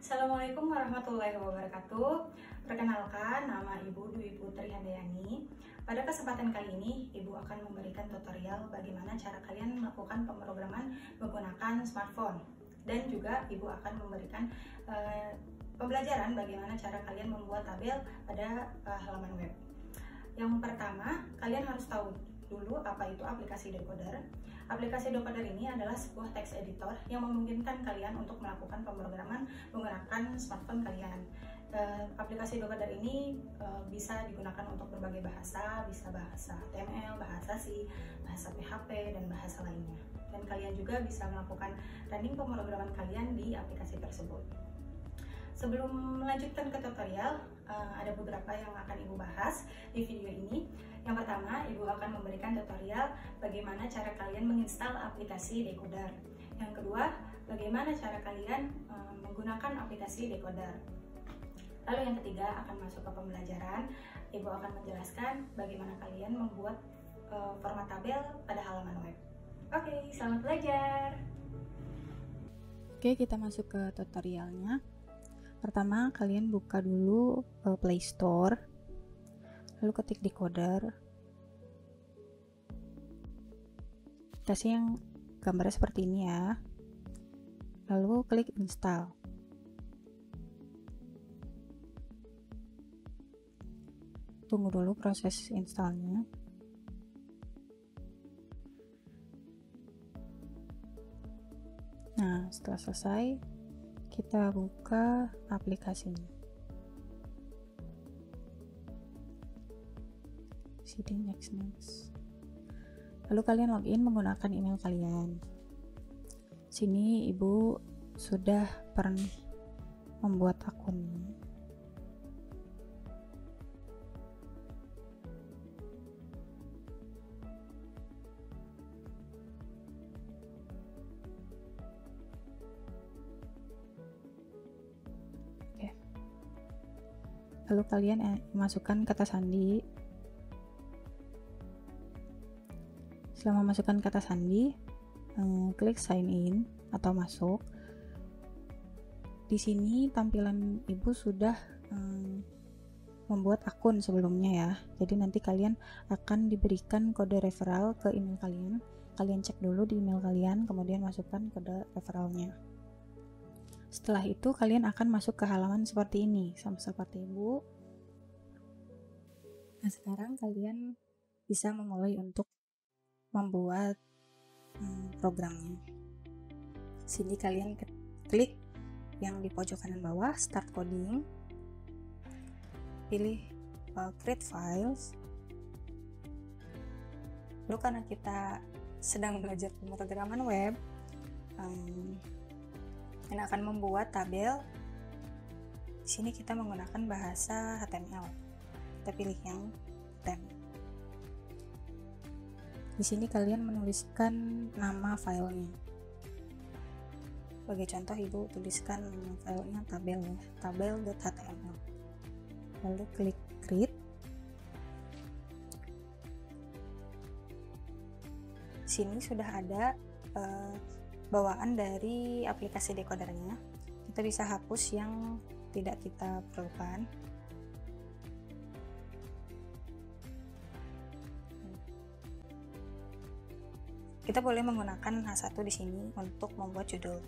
Assalamualaikum warahmatullahi wabarakatuh. Perkenalkan, nama Ibu Dwi Putri Handayani. Pada kesempatan kali ini, Ibu akan memberikan tutorial bagaimana cara kalian melakukan pemrograman menggunakan smartphone. Dan juga Ibu akan memberikan pembelajaran bagaimana cara kalian membuat tabel pada halaman web. Yang pertama, kalian harus tahu dulu apa itu aplikasi decoder. Aplikasi decoder ini adalah sebuah text editor yang memungkinkan kalian untuk melakukan pemrograman menggunakan smartphone kalian. Aplikasi decoder ini bisa digunakan untuk berbagai bahasa, bisa bahasa HTML, bahasa C, bahasa PHP, dan bahasa lainnya. Dan kalian juga bisa melakukan running pemrograman kalian di aplikasi tersebut. Sebelum melanjutkan ke tutorial, ada beberapa yang akan Ibu bahas di video ini. Yang pertama, Ibu akan memberikan tutorial bagaimana cara kalian menginstal aplikasi decoder. Yang kedua, bagaimana cara kalian menggunakan aplikasi decoder. Lalu yang ketiga akan masuk ke pembelajaran. Ibu akan menjelaskan bagaimana kalian membuat format tabel pada halaman web. Oke, selamat belajar! Oke, kita masuk ke tutorialnya. Pertama, kalian buka dulu Play Store, lalu ketik decoder, kasih yang gambarnya seperti ini ya, lalu klik install. Tunggu dulu proses installnya. Nah, setelah selesai, kita buka aplikasinya. Sini next. Lalu kalian login menggunakan email kalian. Sini Ibu sudah pernah membuat akunnya. Lalu kalian masukkan kata sandi. Setelah memasukkan kata sandi, klik sign in atau masuk. Di sini tampilan Ibu sudah membuat akun sebelumnya ya. Jadi nanti kalian akan diberikan kode referral ke email kalian. Kalian cek dulu di email kalian, kemudian masukkan kode referralnya. Setelah itu kalian akan masuk ke halaman seperti ini, sama seperti Ibu. Nah, sekarang kalian bisa memulai untuk membuat programnya. Sini kalian klik yang di pojok kanan bawah, start coding. Pilih create files. Lalu karena kita sedang belajar pemrograman web, yang akan membuat tabel. Di sini kita menggunakan bahasa HTML. Kita pilih yang HTML. Di sini kalian menuliskan nama filenya. Sebagai contoh, Ibu tuliskan nama filenya tabel ya, tabel.html. Lalu klik create. Di sini sudah ada bawaan dari aplikasi decodernya. Kita bisa hapus yang tidak kita perlukan. Kita boleh menggunakan H1 di sini untuk membuat judul.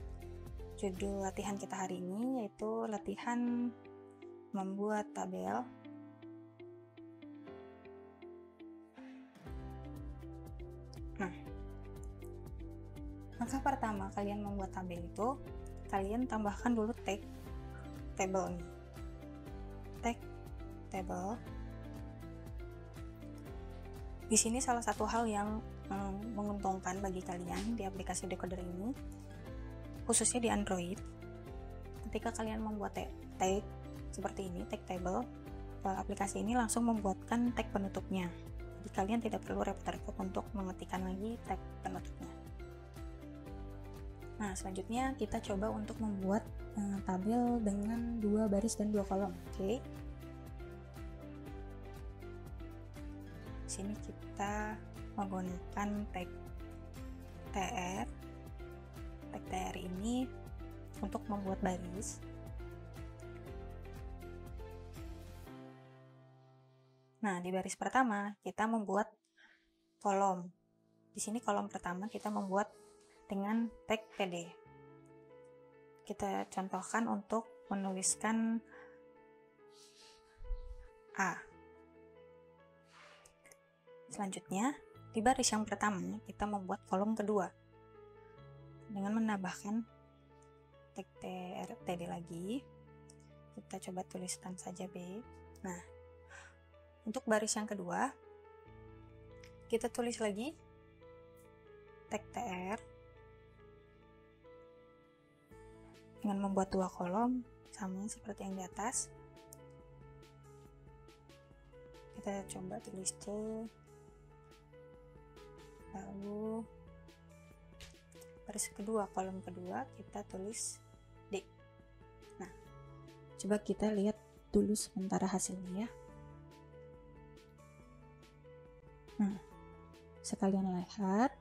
Judul latihan kita hari ini yaitu latihan membuat tabel. Nah, langkah pertama kalian membuat tabel itu, kalian tambahkan dulu tag table ini. Tag table. Di sini salah satu hal yang menguntungkan bagi kalian di aplikasi decoder ini, khususnya di Android, ketika kalian membuat tag seperti ini, tag table, aplikasi ini langsung membuatkan tag penutupnya. Jadi kalian tidak perlu repot-repot untuk mengetikkan lagi tag penutupnya. Nah, selanjutnya kita coba untuk membuat tabel dengan 2 baris dan 2 kolom. Oke. Sini kita menggunakan tag tr. Tag tr ini untuk membuat baris. Nah, di baris pertama kita membuat kolom. Di sini kolom pertama kita membuat dengan tag PD. Kita contohkan untuk menuliskan A. Selanjutnya, di baris yang pertama kita membuat kolom kedua dengan menambahkan tag TD lagi. Kita coba tuliskan saja B. Nah, untuk baris yang kedua kita tulis lagi tag TR dengan membuat dua kolom sama seperti yang di atas. Kita coba tulis C, lalu baris kedua, kolom kedua kita tulis D. Nah, coba kita lihat dulu sementara hasilnya ya. Nah, sekalian lihat,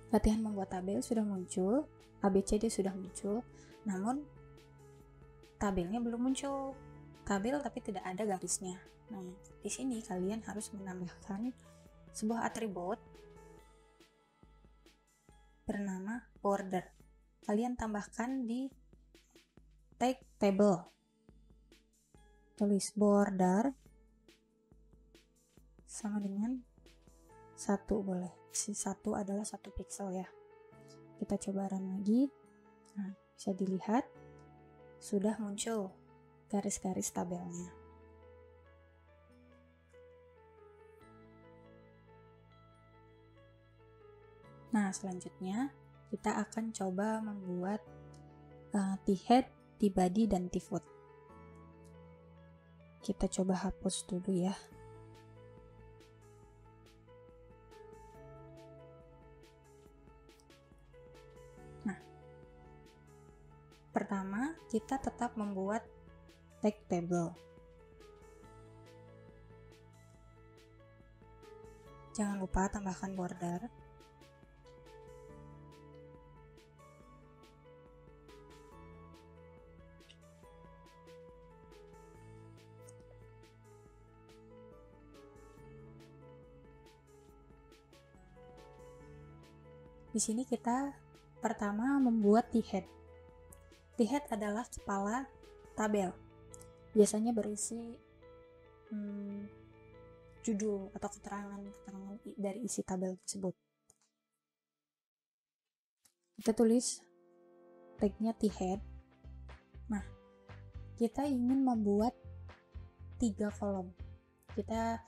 latihan membuat tabel sudah muncul, ABCD sudah muncul, namun tabelnya belum muncul. Tabel tapi tidak ada garisnya. Nah, di sini kalian harus menambahkan sebuah atribut bernama border. Kalian tambahkan di tag table. Tulis border sama dengan 1 boleh. Si 1 adalah 1 pixel ya. Kita coba run lagi. Nah, bisa dilihat sudah muncul garis-garis tabelnya. Nah, selanjutnya kita akan coba membuat T-head, T-body, dan T-foot. Kita coba hapus dulu ya. Nah, pertama kita tetap membuat tag table. Jangan lupa tambahkan border. Di sini kita pertama membuat T-head. T-head adalah kepala tabel. Biasanya berisi judul atau keterangan dari isi tabel tersebut. Kita tulis tagnya T-head. Nah, kita ingin membuat 3 kolom. Kita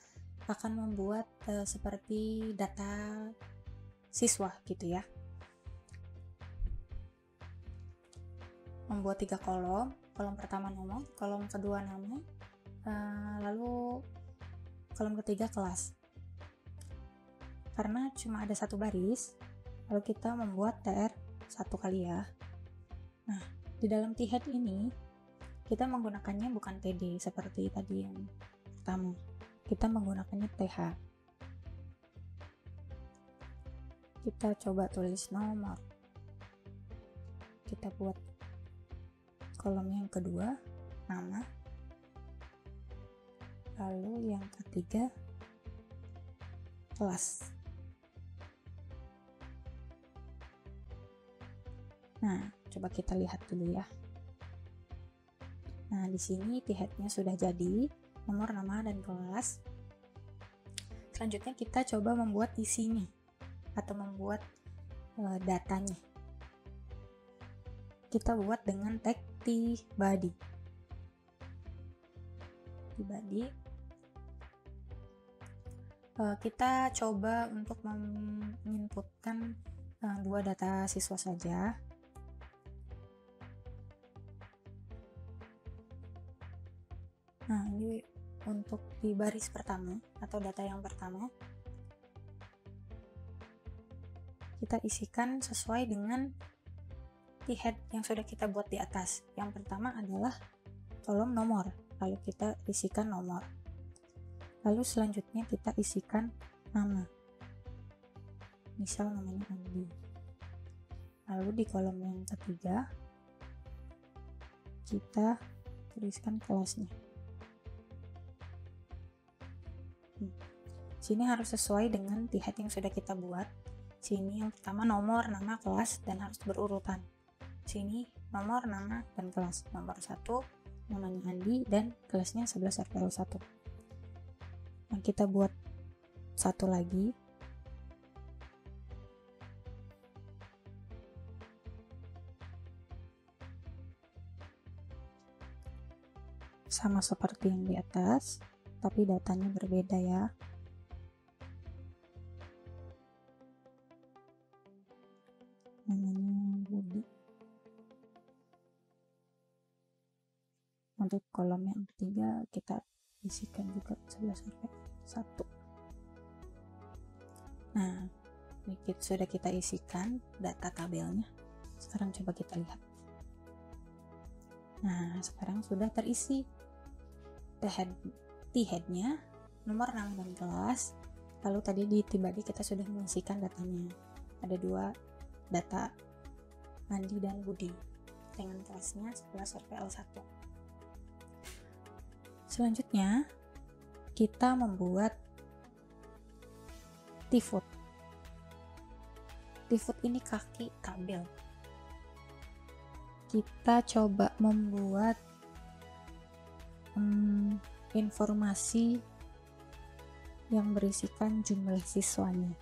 akan membuat seperti data siswa gitu ya. Membuat 3 kolom. Kolom pertama nomor, kolom kedua nama, lalu kolom ketiga kelas. Karena cuma ada 1 baris, lalu kita membuat TR 1 kali ya. Nah, di dalam T-head ini kita menggunakannya bukan TD seperti tadi yang pertama. Kita menggunakannya TH. Kita coba tulis nomor. Kita buat kolom yang kedua, nama. Lalu yang ketiga, kelas. Nah, coba kita lihat dulu ya. Nah, di sini T-head-nya sudah jadi, nomor, nama, dan kelas. Selanjutnya kita coba membuat isinya atau membuat datanya. Kita buat dengan tag T-body. T-body. Kita coba untuk menginputkan 2 data siswa saja. Nah, ini untuk di baris pertama atau data yang pertama. Kita isikan sesuai dengan T-head yang sudah kita buat di atas. Yang pertama adalah kolom nomor, lalu kita isikan nomor. Lalu selanjutnya kita isikan nama. Misal namanya Andi. Lalu di kolom yang ketiga kita tuliskan kelasnya. Sini harus sesuai dengan tihet yang sudah kita buat. Sini yang pertama nomor, nama, kelas, dan harus berurutan. Sini nomor, nama, dan kelas. Nomor 1 namanya Andi dan kelasnya 11 RPL 1. Nah, kita buat satu lagi. Sama seperti yang di atas, tapi datanya berbeda ya. Namanya Budi. Untuk kolom yang ketiga kita isikan juga 11 sampai 1. Nah, ini sudah kita isikan data tabelnya. Sekarang coba kita lihat. Nah, sekarang sudah terisi T-head-nya, nomor, nama, dan kelas. Lalu tadi di T-body kita sudah mengisikan datanya. Ada 2 data, Andi dan Budi, dengan kelasnya 11 RPL 1. Selanjutnya, kita membuat T-foot. T-foot ini kaki tabel. Kita coba membuat informasi yang berisikan jumlah siswanya.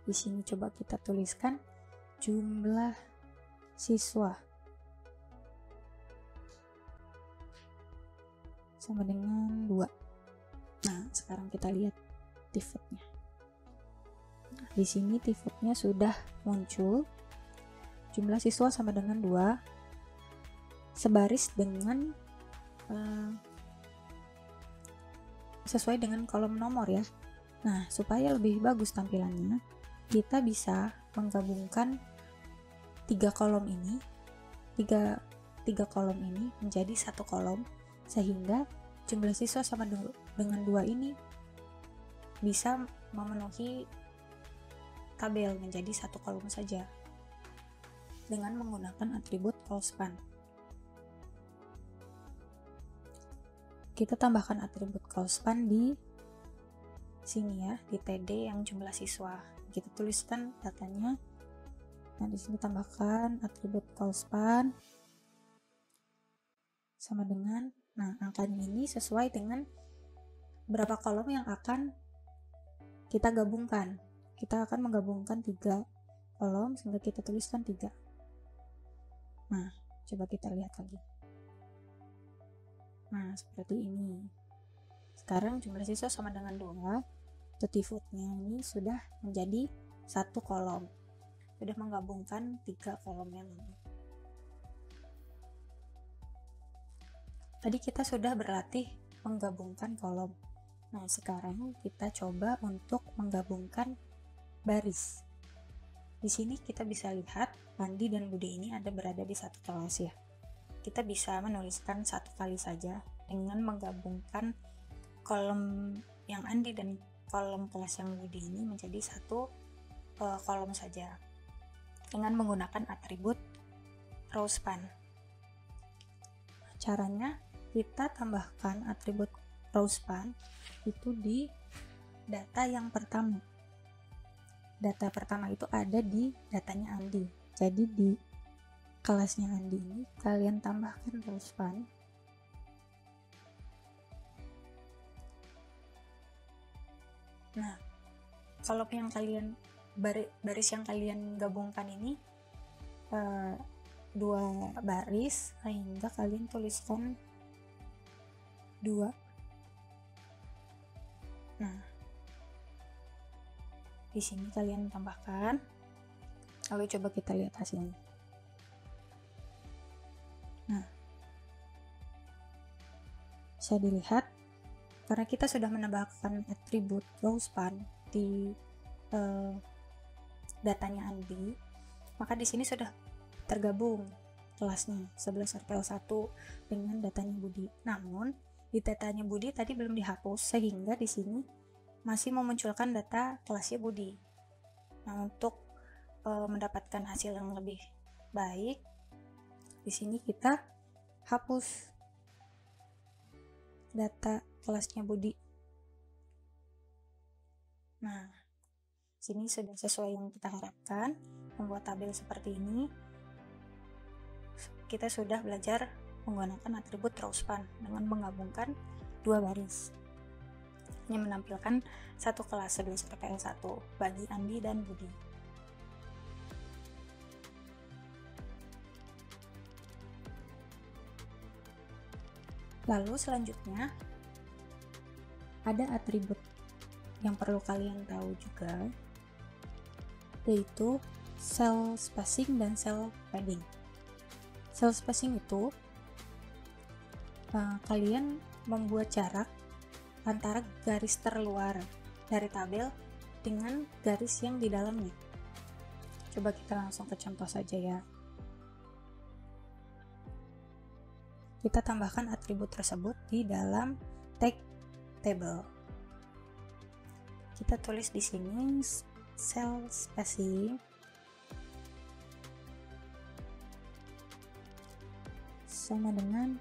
Di sini coba kita tuliskan jumlah siswa sama dengan 2. Nah, sekarang kita lihat T-footnya. Nah, di sini T-footnya sudah muncul. Jumlah siswa sama dengan 2, sebaris dengan sesuai dengan kolom nomor ya. Nah, supaya lebih bagus tampilannya, kita bisa menggabungkan 3 kolom ini, 3 kolom ini menjadi 1 kolom, sehingga jumlah siswa sama dengan 2 ini bisa memenuhi tabel menjadi 1 kolom saja dengan menggunakan atribut callspan. Kita tambahkan atribut callspan di sini ya, di TD yang jumlah siswa. Kita tuliskan datanya. Nah, di sini tambahkan atribut callspan sama dengan, nah, angkanya ini sesuai dengan berapa kolom yang akan kita gabungkan. Kita akan menggabungkan 3 kolom sehingga kita tuliskan 3. Nah, coba kita lihat lagi. Nah, seperti ini. Sekarang jumlah siswa sama dengan 2. T-footnya ini sudah menjadi 1 kolom. Sudah menggabungkan 3 kolom yang ini. Tadi kita sudah berlatih menggabungkan kolom. Nah, sekarang kita coba untuk menggabungkan baris. Di sini kita bisa lihat Andi dan Budi ini berada di satu kelas ya. Kita bisa menuliskan 1 kali saja dengan menggabungkan kolom yang Andi dan kolom kelas yang Budi ini menjadi 1 kolom saja dengan menggunakan atribut rowspan. Caranya kita tambahkan atribut rowspan itu di data yang pertama. Data pertama itu ada di datanya Andi. Jadi di kelasnya Andi ini kalian tambahkan rowspan. Nah, kalau yang kalian baris yang kalian gabungkan ini 2 baris, sehingga kalian tuliskan 2. Nah, di sini kalian tambahkan. Lalu coba kita lihat hasilnya. Nah, bisa dilihat karena kita sudah menambahkan atribut rowspan di datanya Andi, maka di sini sudah tergabung kelasnya 11 RPL 1 dengan datanya Budi. Namun di datanya Budi tadi belum dihapus, sehingga di sini masih memunculkan data kelasnya Budi. Nah, untuk mendapatkan hasil yang lebih baik, di sini kita hapus data kelasnya Budi Nah, sini sudah sesuai yang kita harapkan, membuat tabel seperti ini. Kita sudah belajar menggunakan atribut rowspan dengan menggabungkan dua baris. Ini menampilkan satu kelas 11 PL1 bagi Andi dan Budi. Lalu selanjutnya ada atribut yang perlu kalian tahu juga, yaitu cell spacing dan cell padding. Cell spacing itu kalian membuat jarak antara garis terluar dari tabel dengan garis yang di dalamnya. Coba kita langsung ke contoh saja ya. Kita tambahkan atribut tersebut di dalam tag table. Kita tulis di sini cell spacing sama dengan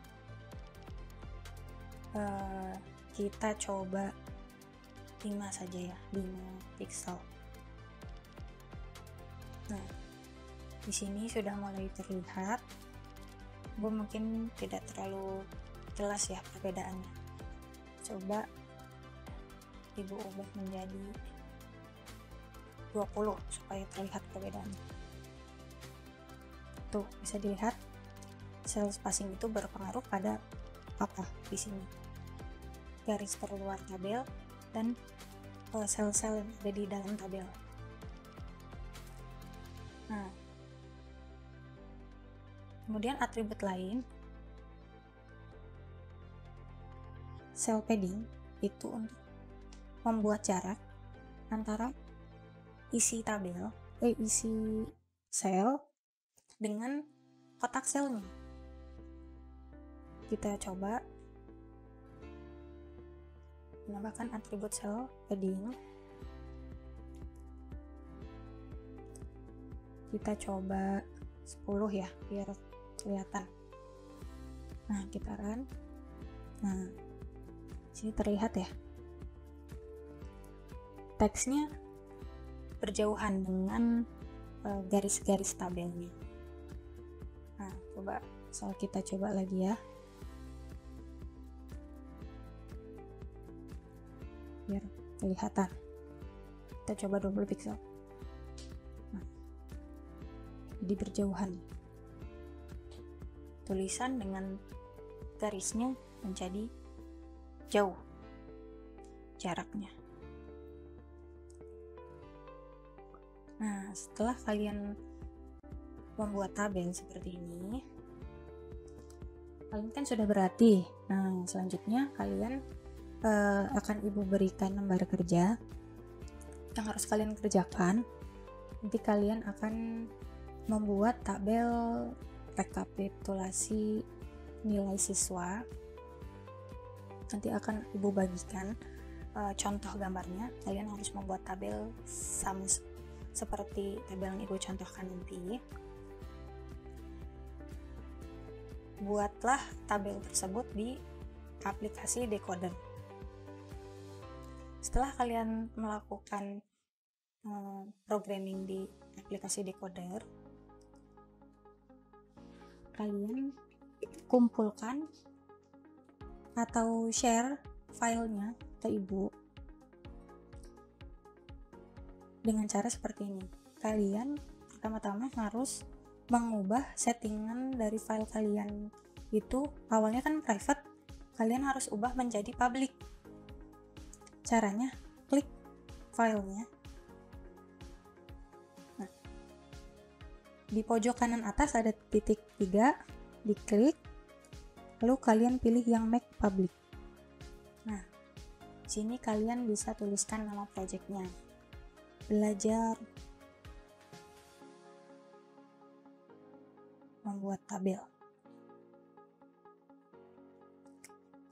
kita coba 5 saja ya, 5 pixel. Nah, di sini sudah mulai terlihat. Gue mungkin tidak terlalu jelas ya perbedaannya. Coba Ibu ubah menjadi 20 supaya terlihat perbedaannya. Tuh, bisa dilihat cell spacing itu berpengaruh pada apa di sini. Garis terluar tabel dan sel-sel yang ada di dalam tabel. Nah, kemudian atribut lain, cell padding itu untuk membuat jarak antara isi tabel, isi sel dengan kotak selnya. Kita coba menambahkan atribut cell padding. Kita coba 10 ya, biar kelihatan. Nah, kita run. Nah, sini terlihat ya, teksnya berjauhan dengan garis-garis tabelnya. Nah, kita coba lagi ya, biar kelihatan. Kita coba 20 pixel. Nah, jadi berjauhan. Tulisan dengan garisnya menjadi jauh jaraknya. Nah, setelah kalian membuat tabel seperti ini, kalian kan sudah berlatih. Nah, selanjutnya kalian akan Ibu berikan lembar kerja yang harus kalian kerjakan. Nanti kalian akan membuat tabel rekapitulasi nilai siswa. Nanti akan Ibu bagikan contoh gambarnya. Kalian harus membuat tabel sama seperti tabel yang Ibu contohkan nanti. Buatlah tabel tersebut di aplikasi decoder. Setelah kalian melakukan programming di aplikasi decoder, kalian kumpulkan atau share filenya ke Ibu dengan cara seperti ini. Kalian pertama-tama harus mengubah settingan dari file kalian. Itu awalnya kan private, kalian harus ubah menjadi public. Caranya, klik filenya. Nah, di pojok kanan atas ada titik 3, diklik, lalu kalian pilih yang make public. Nah, sini kalian bisa tuliskan nama projectnya. Belajar membuat tabel.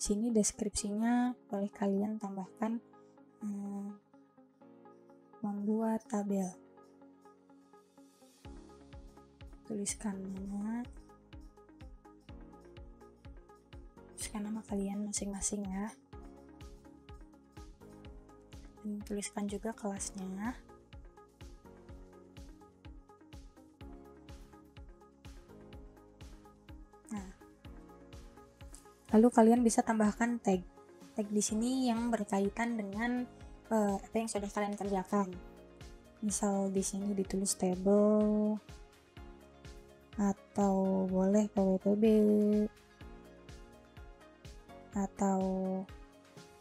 Sini deskripsinya boleh kalian tambahkan membuat tabel. Tuliskan nama kalian masing-masing ya. tuliskan juga kelasnya. Nah, lalu kalian bisa tambahkan tag di sini yang berkaitan dengan apa yang sudah kalian kerjakan. Misal di sini ditulis table atau boleh PWPB atau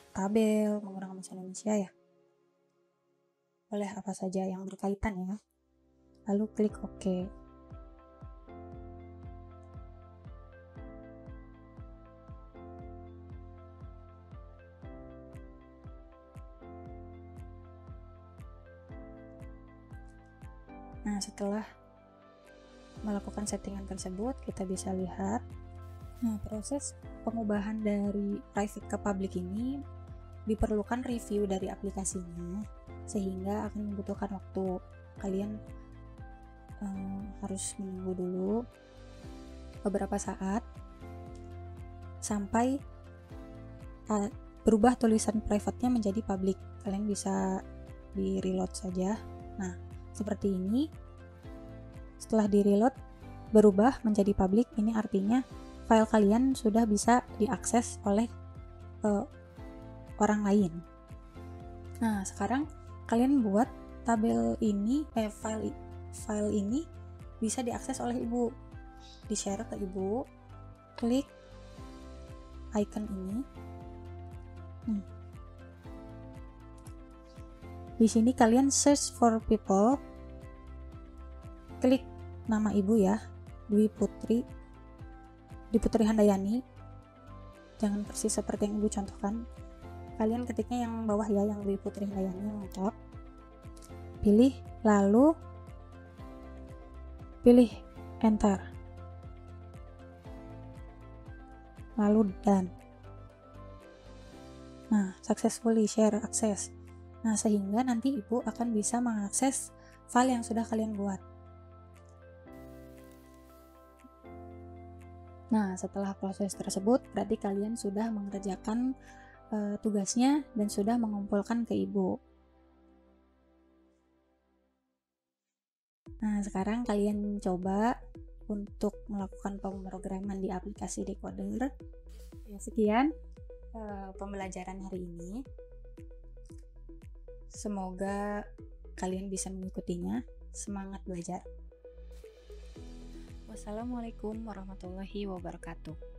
tabel menggunakan bahasa Indonesia ya. Boleh apa saja yang berkaitan ya. Lalu klik OK. Nah, setelah melakukan settingan tersebut, kita bisa lihat. Nah, proses pengubahan dari private ke public ini diperlukan review dari aplikasinya, sehingga akan membutuhkan waktu. Kalian harus menunggu dulu beberapa saat sampai berubah tulisan private-nya menjadi public. Kalian bisa di reload saja. Nah, seperti ini. Setelah di reload berubah menjadi public, ini artinya file kalian sudah bisa diakses oleh orang lain. Nah, sekarang kalian buat tabel ini, file ini bisa diakses oleh ibu, di share ke ibu. Klik icon ini. Di sini kalian search for people, klik nama ibu ya, Dwi Putri Handayani. Jangan persis seperti yang ibu contohkan. Kalian ketiknya yang bawah ya, yang Dwi Putri Handayani yang lengkap. Pilih, lalu pilih enter, lalu done. Nah, successfully share access. Nah, sehingga nanti ibu akan bisa mengakses file yang sudah kalian buat. Nah, setelah proses tersebut, berarti kalian sudah mengerjakan tugasnya dan sudah mengumpulkan ke ibu. Nah, sekarang kalian coba untuk melakukan pemrograman di aplikasi Decoder. Ya, sekian pembelajaran hari ini. Semoga kalian bisa mengikutinya. Semangat belajar. Wassalamualaikum warahmatullahi wabarakatuh.